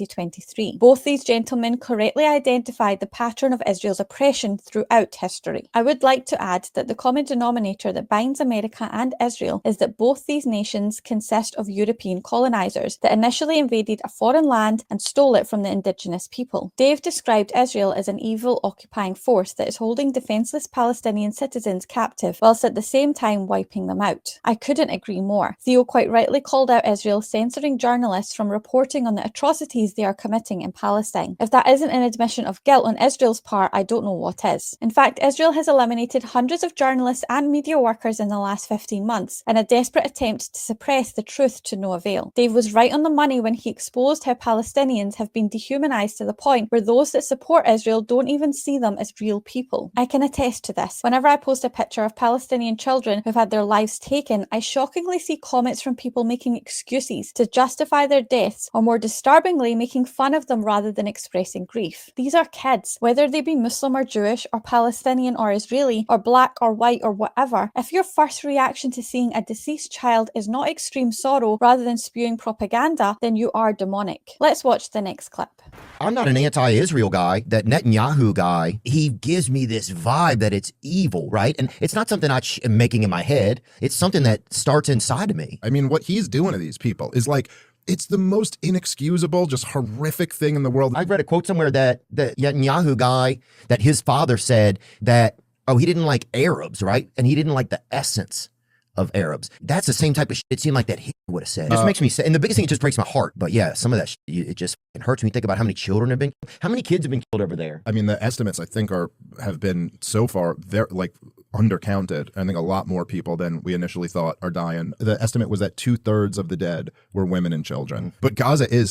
2023. Both these gentlemen correctly identified the pattern of Israel's oppression throughout history. I would like to add that the common denominator that binds America and Israel is that both these nations consist of European colonizers that initially invaded a foreign land and stole it from the indigenous people. Dave described Israel as an evil occupying force that is holding defenseless Palestinian citizens captive whilst at the same time wiping them out. I couldn't agree more. Theo quite rightly called out Israel censoring journalists from reporting on the atrocities they are committing in Palestine. If that isn't an admission of guilt on Israel's part, I don't know what is. In fact, Israel has eliminated hundreds of journalists and media workers in the last 15 months in a desperate attempt to suppress the truth to no avail. Dave was right on the money when he exposed how Palestinians have been dehumanized to the point where those that support Israel don't even see them as real people. I can attest to this. Whenever I post a picture of Palestinian children who've had their lives taken, I shockingly see comments from people making excuses to justify their deaths, or more disturbingly, making fun of them rather than expressing grief. These are kids, whether they be Muslim or Jewish, or Palestinian or Israeli, or black or white or whatever. If your first reaction to seeing a deceased child is not extreme sorrow rather than spewing propaganda, then you are demonic. Let's watch the next clip. I'm not an anti-Israel guy. That Netanyahu guy, he gives me this vibe that it's evil, right? And it's not something I am making in my head. It's something that starts inside of me. I mean, what he's doing to these people is like, it's the most inexcusable, just horrific thing in the world. I read a quote somewhere that the Netanyahu guy, that his father said that, oh, he didn't like Arabs, right? And he didn't like the essence of Arabs. That's the same type of shit it seemed like that he would have said. It just makes me sad. And the biggest thing, it just breaks my heart. But yeah, some of that shit, it just hurts me. Think about how many children have been, how many kids have been killed over there? I mean, the estimates I think have been so far, they're like undercounted. I think a lot more people than we initially thought are dying. The estimate was that 2/3 of the dead were women and children. But Gaza is